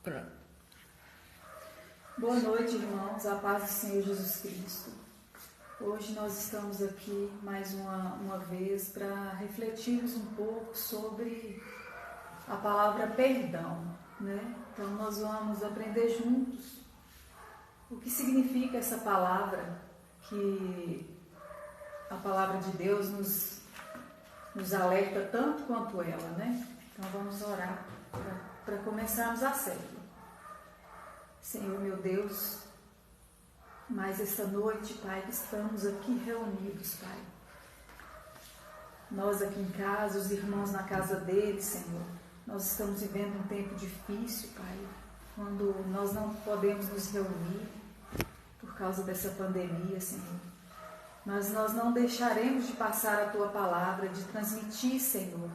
Pronto. Boa noite, irmãos, a paz do Senhor Jesus Cristo. Hoje nós estamos aqui mais uma vez para refletirmos um pouco sobre a palavra perdão, né? Então nós vamos aprender juntos o que significa essa palavra, que a palavra de Deus nos alerta tanto quanto ela, né? Então vamos orar para começarmos a série. Senhor, meu Deus, mais esta noite, Pai, que estamos aqui reunidos, Pai. Nós aqui em casa, os irmãos na casa deles, Senhor. Nós estamos vivendo um tempo difícil, Pai, quando nós não podemos nos reunir por causa dessa pandemia, Senhor. Mas nós não deixaremos de passar a Tua palavra, de transmitir, Senhor,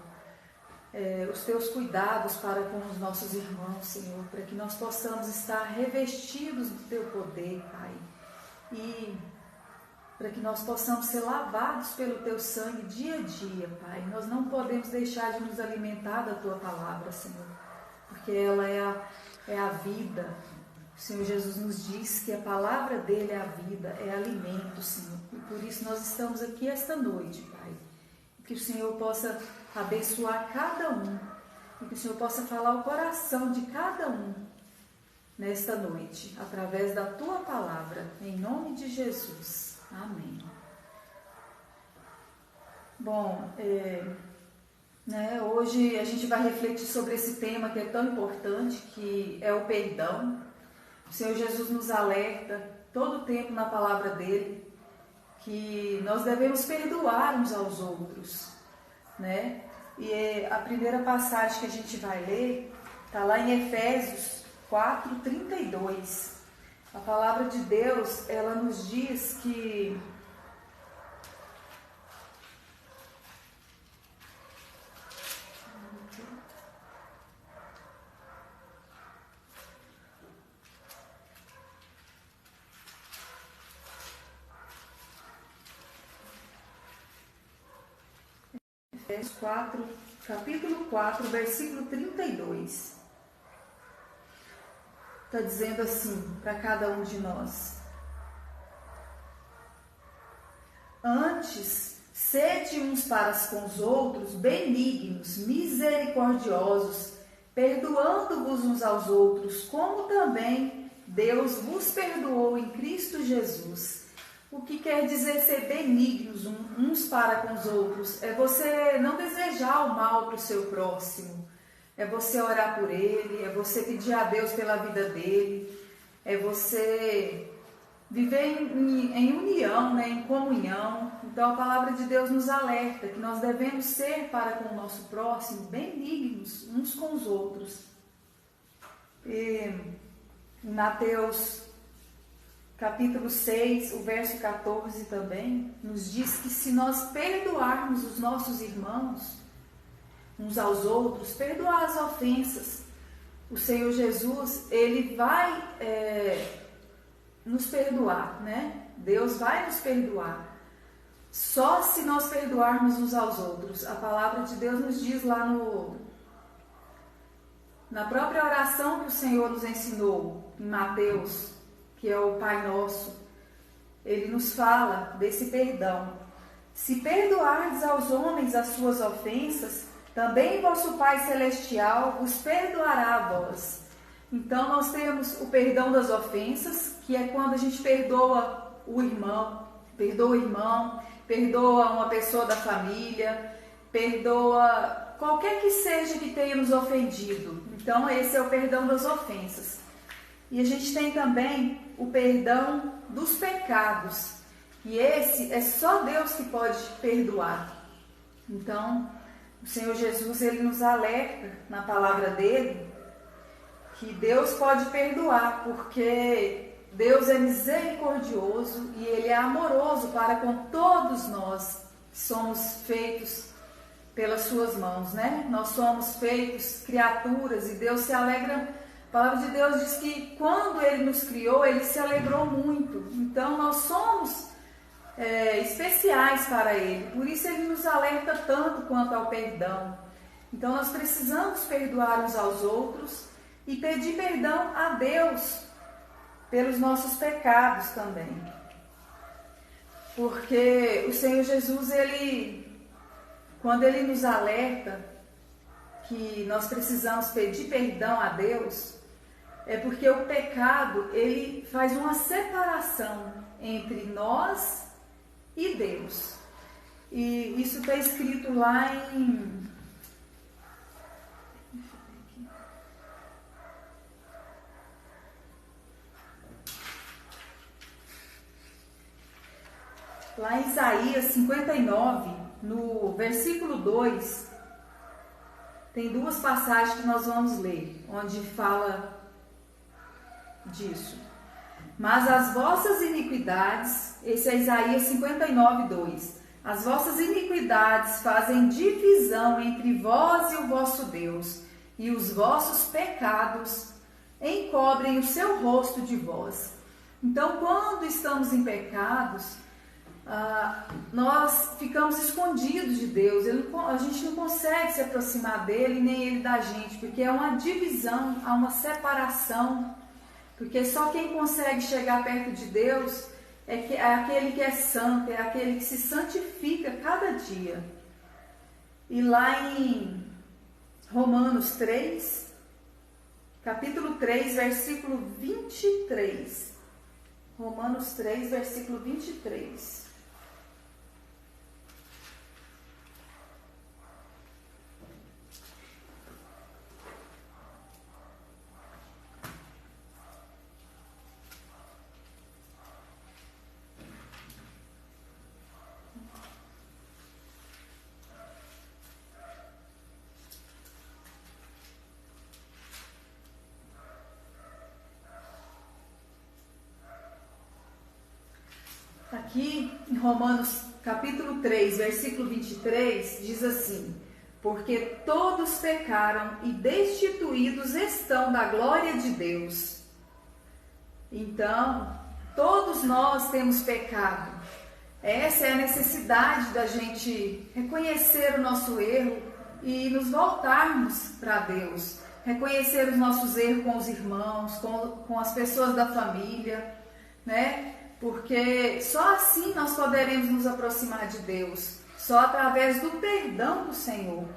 os Teus cuidados para com os nossos irmãos, Senhor, para que nós possamos estar revestidos do Teu poder, Pai, e para que nós possamos ser lavados pelo Teu sangue dia a dia, Pai. Nós não podemos deixar de nos alimentar da Tua palavra, Senhor, porque ela é a vida. O Senhor Jesus nos diz que a palavra dele é a vida, é alimento, Senhor. E por isso nós estamos aqui esta noite, Pai. Que o Senhor possa abençoar cada um e que o Senhor possa falar o coração de cada um nesta noite, através da Tua palavra, em nome de Jesus. Amém. Bom, hoje a gente vai refletir sobre esse tema que é tão importante, que é o perdão. O Senhor Jesus nos alerta todo o tempo na palavra dele que nós devemos perdoar uns aos outros, né? E a primeira passagem que a gente vai ler está lá em Efésios 4:32. A palavra de Deus, ela nos diz que capítulo 4, versículo 32. Está dizendo assim para cada um de nós: antes, sede uns para com os outros benignos, misericordiosos, perdoando-vos uns aos outros, como também Deus vos perdoou em Cristo Jesus. O que quer dizer ser benignos uns para com os outros? É você não desejar o mal para o seu próximo. É você orar por ele, é você pedir a Deus pela vida dele, é você viver em união, né, em comunhão. Então a palavra de Deus nos alerta que nós devemos ser para com o nosso próximo benignos uns com os outros. E em Mateus capítulo 6, o verso 14 também, nos diz que se nós perdoarmos os nossos irmãos, uns aos outros, perdoar as ofensas, o Senhor Jesus, ele vai nos perdoar, né? Deus vai nos perdoar. Só se nós perdoarmos uns aos outros. A palavra de Deus nos diz lá na própria oração que o Senhor nos ensinou, em Mateus, que é o Pai Nosso, ele nos fala desse perdão. Se perdoardes aos homens as suas ofensas, também vosso Pai Celestial vos perdoará a vós. Então nós temos o perdão das ofensas, que é quando a gente perdoa o irmão, perdoa uma pessoa da família, perdoa qualquer que seja que tenha nos ofendido. Então esse é o perdão das ofensas. E a gente tem também o perdão dos pecados. E esse é só Deus que pode perdoar. Então, o Senhor Jesus, ele nos alerta na palavra dele que Deus pode perdoar, porque Deus é misericordioso e ele é amoroso para com todos nós que somos feitos pelas suas mãos, né? Nós somos feitos criaturas e Deus se alegra. A palavra de Deus diz que quando ele nos criou, ele se alegrou muito. Então nós somos especiais para ele. Por isso ele nos alerta tanto quanto ao perdão. Então nós precisamos perdoar uns aos outros e pedir perdão a Deus pelos nossos pecados também. Porque o Senhor Jesus, quando Ele nos alerta que nós precisamos pedir perdão a Deus, é porque o pecado, ele faz uma separação entre nós e Deus. E isso está escrito lá em Isaías 59, no versículo 2, tem duas passagens que nós vamos ler, onde fala disso. Mas as vossas iniquidades, esse é Isaías 59, 2. As vossas iniquidades fazem divisão entre vós e o vosso Deus, e os vossos pecados encobrem o seu rosto de vós. Então, quando estamos em pecados, nós ficamos escondidos de Deus. A gente não consegue se aproximar dele, nem ele da gente, porque é uma divisão, há uma separação. Porque só quem consegue chegar perto de Deus é aquele que é santo, é aquele que se santifica cada dia. E lá em Romanos 3, capítulo 3, versículo 23. Romanos 3, versículo 23. Aqui em Romanos capítulo 3, versículo 23, diz assim: porque todos pecaram e destituídos estão da glória de Deus. Então, todos nós temos pecado. Essa é a necessidade da gente reconhecer o nosso erro e nos voltarmos para Deus. Reconhecer os nossos erros com os irmãos, com as pessoas da família, né? Porque só assim nós poderemos nos aproximar de Deus, só através do perdão do Senhor.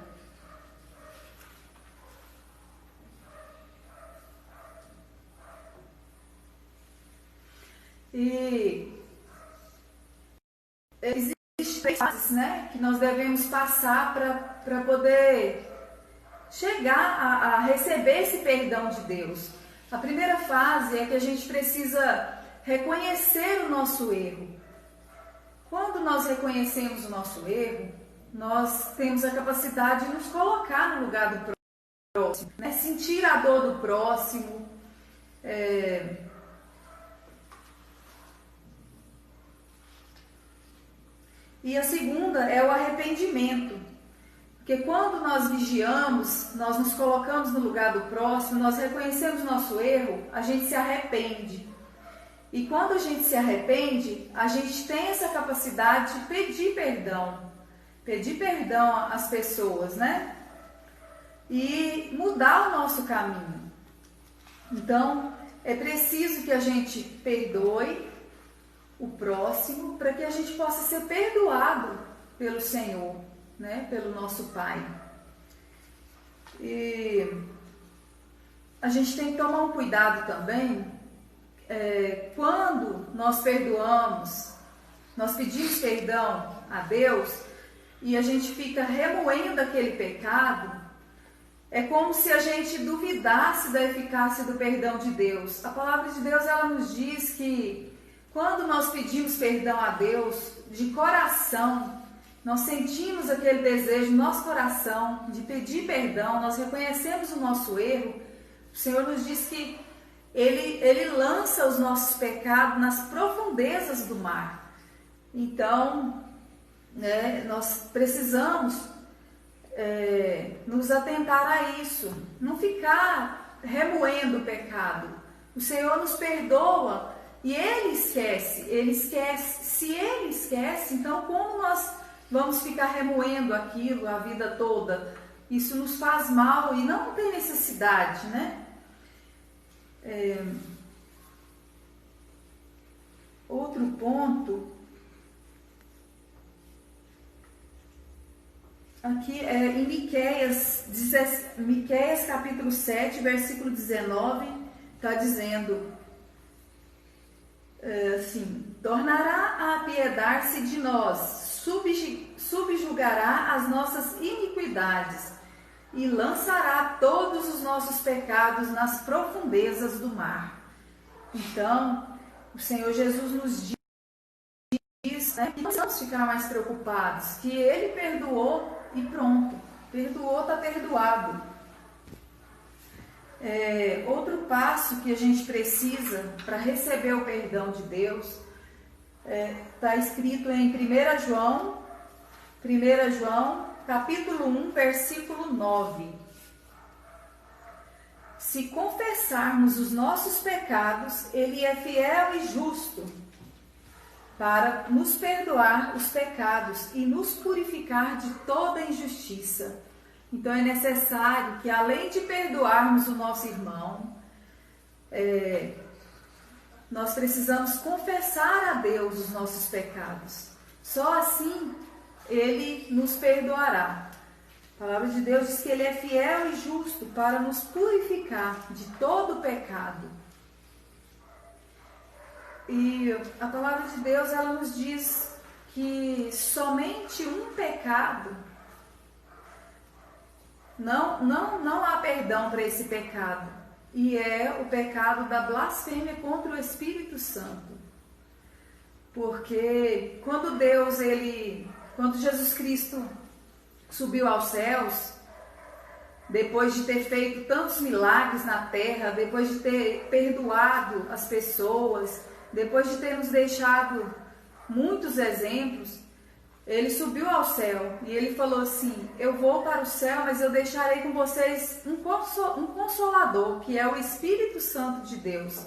E existem 3 fases, né, que nós devemos passar para poder chegar a receber esse perdão de Deus. A primeira fase é que a gente precisa reconhecer o nosso erro. Quando nós reconhecemos o nosso erro, nós temos a capacidade de nos colocar no lugar do próximo, né? Sentir a dor do próximo. E a segunda é o arrependimento. Porque quando nós vigiamos, nós nos colocamos no lugar do próximo, nós reconhecemos o nosso erro, a gente se arrepende. E quando a gente se arrepende, a gente tem essa capacidade de pedir perdão às pessoas, né? E mudar o nosso caminho. Então, é preciso que a gente perdoe o próximo para que a gente possa ser perdoado pelo Senhor, né? Pelo nosso Pai. E a gente tem que tomar um cuidado também. Quando nós perdoamos, nós pedimos perdão a Deus e a gente fica remoendo aquele pecado, é como se a gente duvidasse da eficácia do perdão de Deus. A palavra de Deus, ela nos diz que quando nós pedimos perdão a Deus de coração, nós sentimos aquele desejo no nosso coração de pedir perdão, nós reconhecemos o nosso erro, o Senhor nos diz que Ele lança os nossos pecados nas profundezas do mar. Então, né, nós precisamos nos atentar a isso. Não ficar remoendo o pecado. O Senhor nos perdoa e Ele esquece. Se Ele esquece, então como nós vamos ficar remoendo aquilo a vida toda? Isso nos faz mal e não tem necessidade, né? Outro ponto aqui é em Miqueias capítulo 7, versículo 19, está dizendo assim: tornará a apiedar-se de nós, subjugará as nossas iniquidades e lançará todos os nossos pecados nas profundezas do mar. Então, o Senhor Jesus nos diz, né, que não precisamos ficar mais preocupados, que Ele perdoou e pronto. Perdoou, está perdoado. Outro passo que a gente precisa para receber o perdão de Deus está escrito em 1 João capítulo 1, versículo 9. Se confessarmos os nossos pecados, Ele é fiel e justo para nos perdoar os pecados e nos purificar de toda injustiça. Então é necessário que, além de perdoarmos o nosso irmão, nós precisamos confessar a Deus os nossos pecados. Só assim Ele nos perdoará. A palavra de Deus diz que Ele é fiel e justo para nos purificar de todo pecado. E a palavra de Deus, ela nos diz que somente um pecado, não há perdão para esse pecado. E é o pecado da blasfêmia contra o Espírito Santo. Porque quando Jesus Cristo subiu aos céus, depois de ter feito tantos milagres na terra, depois de ter perdoado as pessoas, depois de ter nos deixado muitos exemplos, Ele subiu ao céu e Ele falou assim: eu vou para o céu, mas eu deixarei com vocês um consolador, que é o Espírito Santo de Deus.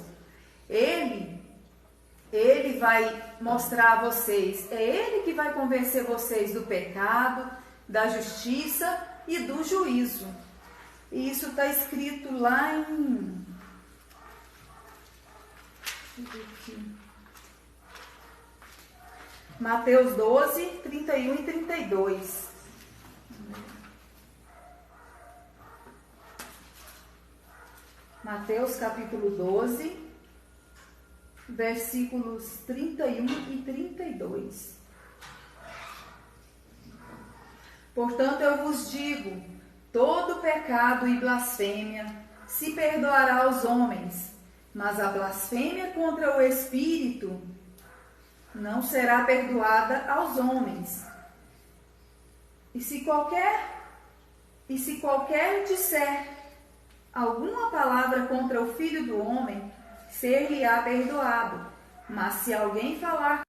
Ele vai mostrar a vocês, é Ele que vai convencer vocês do pecado, da justiça e do juízo. E isso está escrito lá em... Mateus 12, 31 e 32. Mateus capítulo 12, versículos 31 e 32. Portanto, eu vos digo, todo pecado e blasfêmia se perdoará aos homens, mas a blasfêmia contra o Espírito não será perdoada aos homens. E se qualquer disser alguma palavra contra o Filho do Homem, ser-lhe-á perdoado. Mas se alguém falar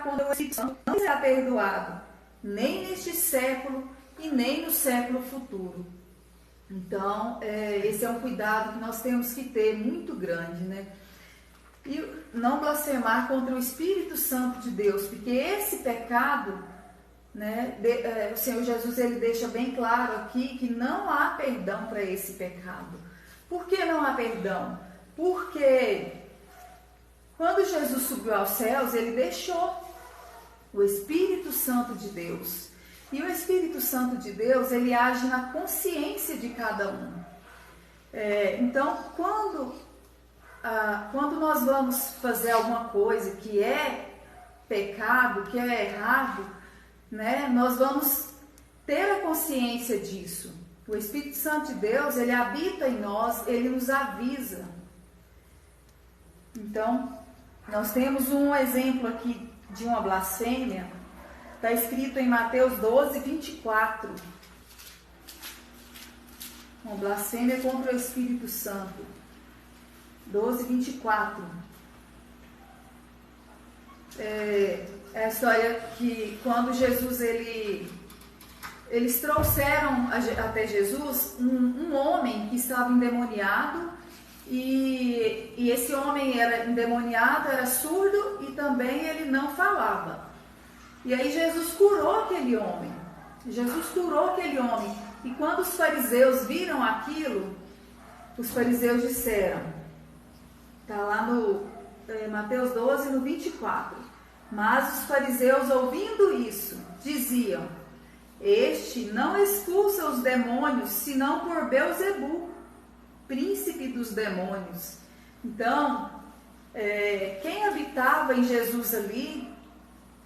contra o Espírito Santo, não será perdoado, nem neste século e nem no século futuro. Então, esse é um cuidado que nós temos que ter muito grande, né? E não blasfemar contra o Espírito Santo de Deus, porque esse pecado, né, o Senhor Jesus, ele deixa bem claro aqui que não há perdão para esse pecado. Por que não há perdão? Porque quando Jesus subiu aos céus, ele deixou o Espírito Santo de Deus. E o Espírito Santo de Deus, ele age na consciência de cada um. Então, quando nós vamos fazer alguma coisa que é pecado, que é errado, né, nós vamos ter a consciência disso. O Espírito Santo de Deus, ele habita em nós, ele nos avisa. Então, nós temos um exemplo aqui de uma blasfêmia, está escrito em Mateus 12, 24. Uma blasfêmia contra o Espírito Santo. 12, 24. É a história que quando Jesus, eles trouxeram até Jesus um homem que estava endemoniado, e esse homem era endemoniado, era surdo e também ele não falava. E aí Jesus curou aquele homem. E quando os fariseus viram aquilo, os fariseus disseram, está lá no Mateus 12, no 24, mas os fariseus, ouvindo isso, diziam, este não expulsa os demônios, senão por Belzebu, príncipe dos demônios. Então, quem habitava em Jesus ali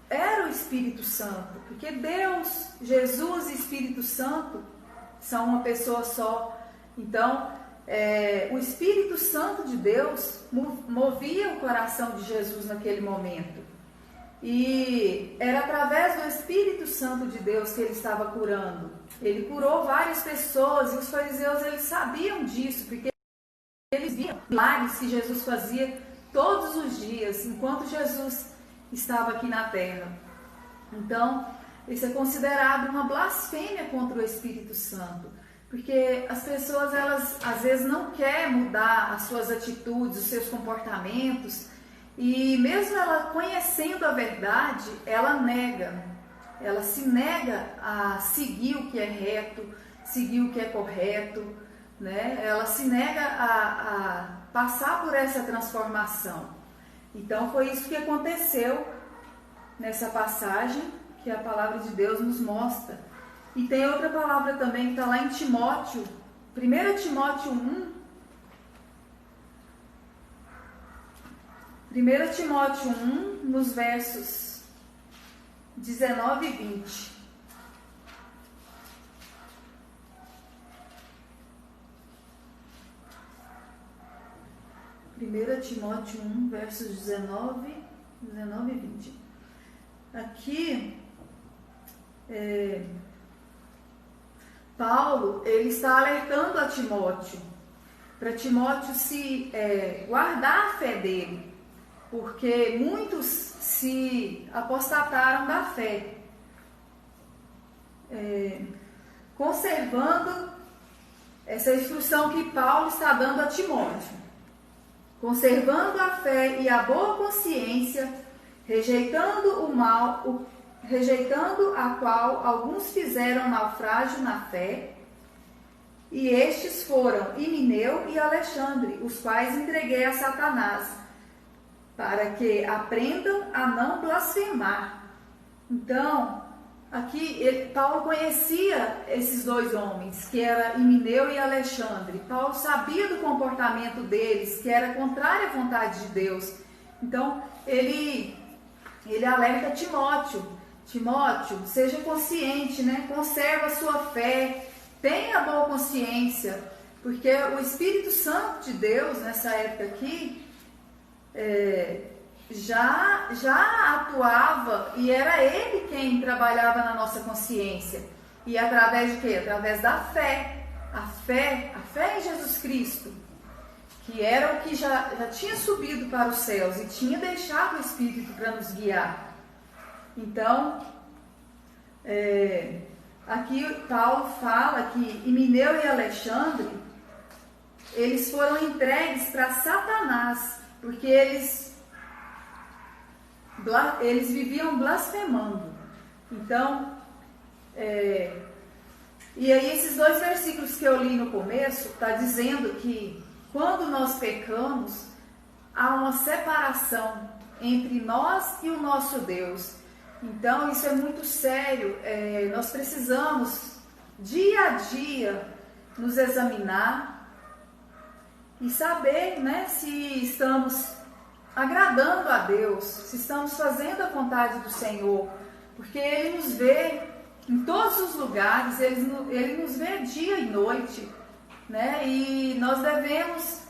era o Espírito Santo, porque Deus, Jesus e Espírito Santo são uma pessoa só. Então, o Espírito Santo de Deus movia o coração de Jesus naquele momento. E era através do Espírito Santo de Deus que ele estava curando. Ele curou várias pessoas e os fariseus eles sabiam disso, porque eles viam milagres que Jesus fazia todos os dias, enquanto Jesus estava aqui na terra. Então, isso é considerado uma blasfêmia contra o Espírito Santo, porque as pessoas, elas às vezes não querem mudar as suas atitudes, os seus comportamentos, e mesmo ela conhecendo a verdade, ela se nega a seguir o que é reto, seguir o que é correto, né? Ela se nega a passar por essa transformação. Então foi isso que aconteceu nessa passagem que a palavra de Deus nos mostra. E tem outra palavra também que está lá em Timóteo, 1 Timóteo 1. 1 Timóteo 1, nos versos 19 e 20. Primeira Timóteo 1, versos 19 e 20. Aqui, Paulo, ele está alertando a Timóteo, para Timóteo se guardar a fé dele, porque muitos se apostataram da fé, conservando essa instrução que Paulo está dando a Timóteo, conservando a fé e a boa consciência, rejeitando o mal, rejeitando a qual alguns fizeram naufrágio na fé, e estes foram Himeneu e Alexandre, os quais entreguei a Satanás, para que aprendam a não blasfemar. Então, aqui Paulo conhecia esses dois homens, que era Himeneu e Alexandre. Paulo sabia do comportamento deles, que era contrário à vontade de Deus. Então, ele alerta Timóteo. Timóteo, seja consciente, né? Conserva a sua fé, tenha boa consciência, porque o Espírito Santo de Deus, nessa época aqui, já atuava, e era ele quem trabalhava na nossa consciência. E através de quê? Através da fé. A fé em Jesus Cristo, que era o que já tinha subido para os céus e tinha deixado o Espírito para nos guiar. Então, aqui Paulo fala que Himeneu e Alexandre, eles foram entregues para Satanás, porque eles viviam blasfemando. Então, e aí esses dois versículos que eu li no começo, está dizendo que quando nós pecamos, há uma separação entre nós e o nosso Deus. Então, isso é muito sério. Nós precisamos, dia a dia, nos examinar e saber, né, se estamos agradando a Deus, se estamos fazendo a vontade do Senhor, porque Ele nos vê em todos os lugares, Ele nos vê dia e noite, né? E nós devemos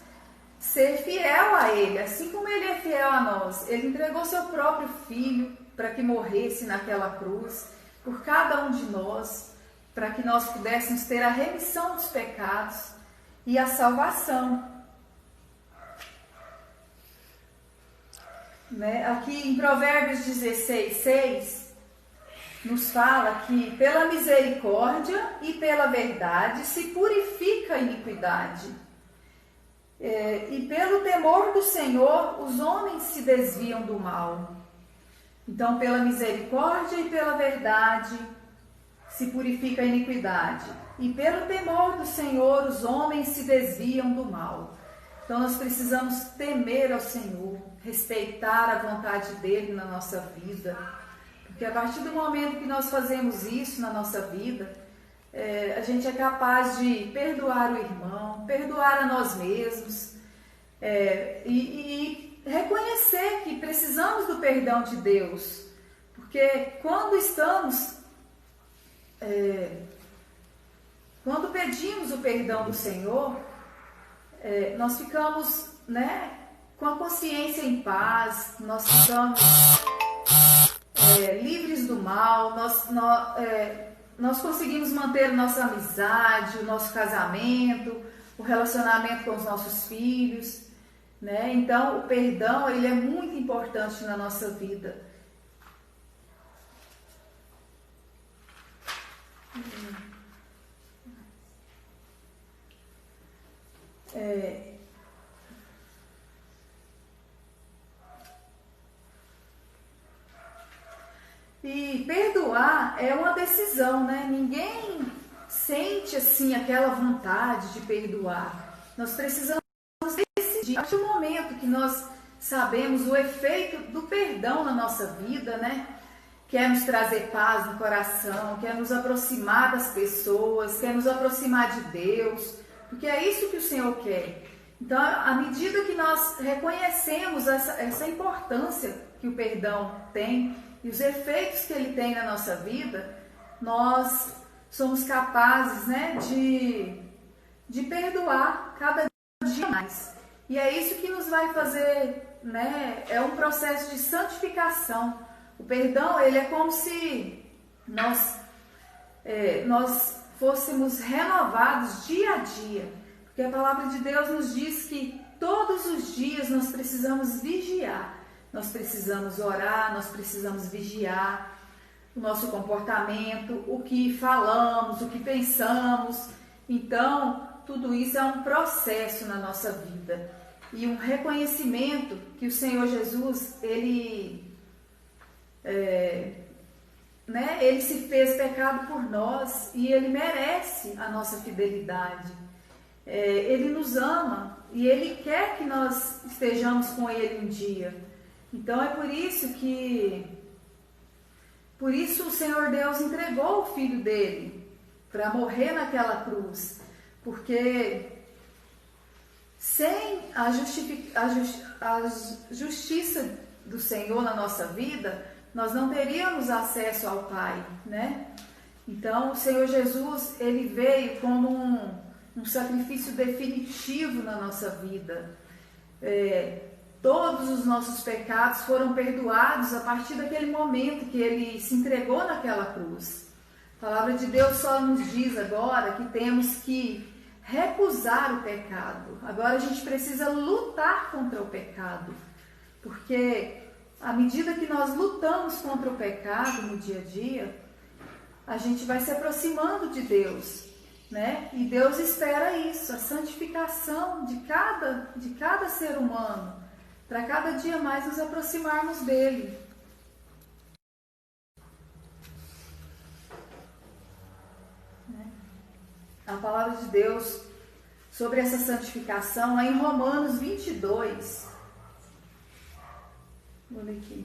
ser fiel a Ele, assim como Ele é fiel a nós. Ele entregou seu próprio Filho para que morresse naquela cruz por cada um de nós, para que nós pudéssemos ter a remissão dos pecados e a salvação. Né? Aqui em Provérbios 16:6 nos fala que pela misericórdia e pela verdade se purifica a iniquidade, e pelo temor do Senhor os homens se desviam do mal. Então, pela misericórdia e pela verdade se purifica a iniquidade, e pelo temor do Senhor os homens se desviam do mal. Então nós precisamos temer ao Senhor, respeitar a vontade dele na nossa vida, porque a partir do momento que nós fazemos isso na nossa vida, a gente é capaz de perdoar o irmão, perdoar a nós mesmos, e reconhecer que precisamos do perdão de Deus, porque quando pedimos o perdão do Senhor, nós ficamos, com a consciência em paz, nós ficamos livres do mal, nós conseguimos manter nossa amizade, o nosso casamento, o relacionamento com os nossos filhos, Então, o perdão, ele é muito importante na nossa vida. E perdoar é uma decisão, Ninguém sente assim aquela vontade de perdoar. Nós precisamos decidir. A partir do momento que nós sabemos o efeito do perdão na nossa vida, Quer nos trazer paz no coração, quer nos aproximar das pessoas, quer nos aproximar de Deus, porque é isso que o Senhor quer. Então, à medida que nós reconhecemos essa importância que o perdão tem e os efeitos que ele tem na nossa vida, nós somos capazes, de perdoar cada dia mais. E é isso que nos vai fazer, é um processo de santificação. O perdão, ele é como se nós fôssemos renovados dia a dia. Porque a palavra de Deus nos diz que todos os dias nós precisamos vigiar. Nós precisamos orar, nós precisamos vigiar o nosso comportamento, o que falamos, o que pensamos. Então, tudo isso é um processo na nossa vida. E um reconhecimento que o Senhor Jesus, ele se fez pecado por nós e ele merece a nossa fidelidade. Ele nos ama e ele quer que nós estejamos com ele um dia. Então é por isso o Senhor Deus entregou o Filho dele para morrer naquela cruz, porque sem a justiça do Senhor na nossa vida, nós não teríamos acesso ao Pai, Então, o Senhor Jesus, ele veio como um sacrifício definitivo na nossa vida. Todos os nossos pecados foram perdoados a partir daquele momento que ele se entregou naquela cruz. A palavra de Deus só nos diz agora que temos que recusar o pecado. Agora a gente precisa lutar contra o pecado, porque à medida que nós lutamos contra o pecado no dia a dia, a gente vai se aproximando de Deus, E Deus espera isso, a santificação de cada ser humano, para cada dia mais nos aproximarmos dele. A palavra de Deus sobre essa santificação é em Romanos 22. Vou ler aqui.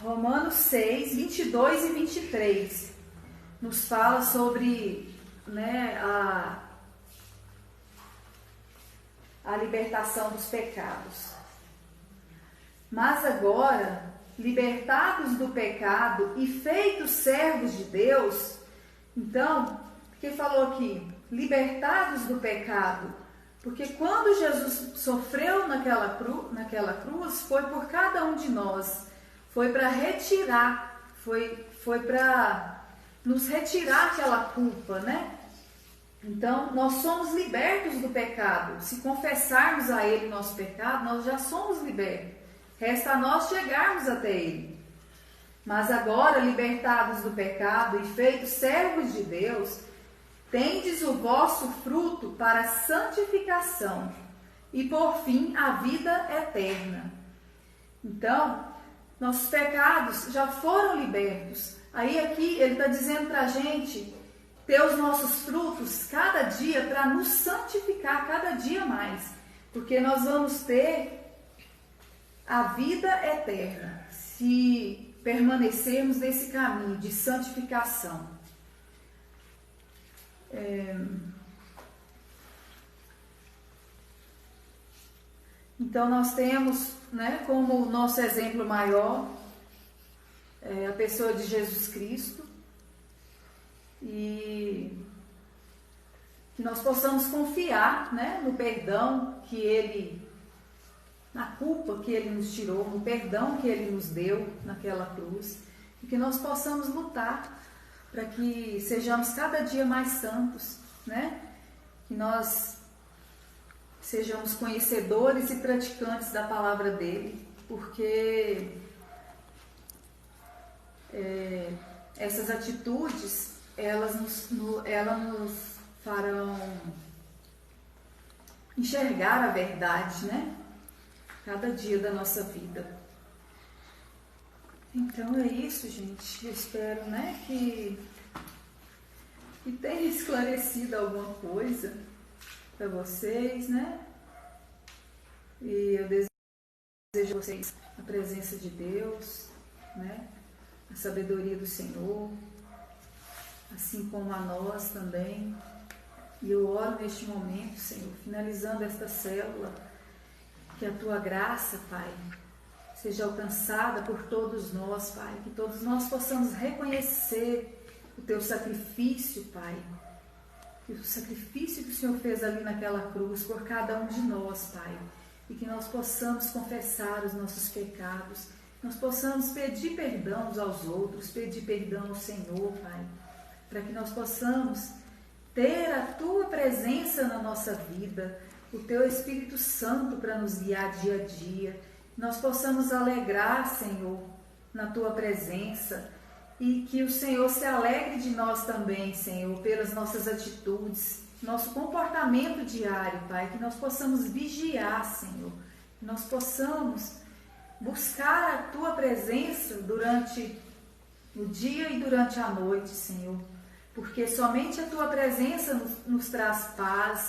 Romanos 6, 22 e 23 nos fala sobre a libertação dos pecados. Mas agora, libertados do pecado e feitos servos de Deus, então, porque falou aqui, libertados do pecado, porque quando Jesus sofreu naquela cruz, foi por cada um de nós, foi para retirar, foi para nos retirar aquela culpa, Então, nós somos libertos do pecado. Se confessarmos a Ele nosso pecado, nós já somos libertos. Resta a nós chegarmos até Ele. Mas agora, libertados do pecado e feitos servos de Deus, tendes o vosso fruto para a santificação e, por fim, a vida eterna. Então, nossos pecados já foram libertos. Aí aqui ele está dizendo para a gente ter os nossos frutos cada dia para nos santificar cada dia mais. Porque nós vamos ter a vida eterna se permanecermos nesse caminho de santificação. Então nós temos, né, como nosso exemplo maior a pessoa de Jesus Cristo, e que nós possamos confiar, né, no perdão que Ele, na culpa que Ele nos tirou, no perdão que Ele nos deu naquela cruz, e que nós possamos lutar para que sejamos cada dia mais santos, né? Que nós sejamos conhecedores e praticantes da palavra dele, porque essas atitudes, elas nos farão enxergar a verdade, né? Cada dia da nossa vida. Então é isso, gente. Eu espero, né, que tenha esclarecido alguma coisa para vocês, né? E eu desejo a vocês a presença de Deus, né? A sabedoria do Senhor, assim como a nós também. E eu oro neste momento, Senhor, finalizando esta célula, que a Tua graça, Pai, seja alcançada por todos nós, Pai, que todos nós possamos reconhecer o Teu sacrifício, Pai, que o sacrifício que o Senhor fez ali naquela cruz por cada um de nós, Pai, e que nós possamos confessar os nossos pecados, nós possamos pedir perdão uns aos outros, pedir perdão ao Senhor, Pai, para que nós possamos ter a Tua presença na nossa vida, o Teu Espírito Santo para nos guiar dia a dia, nós possamos alegrar, Senhor, na Tua presença, e que o Senhor se alegre de nós também, Senhor, pelas nossas atitudes, nosso comportamento diário, Pai, que nós possamos vigiar, Senhor, que nós possamos buscar a Tua presença durante o dia e durante a noite, Senhor, porque somente a Tua presença nos traz paz,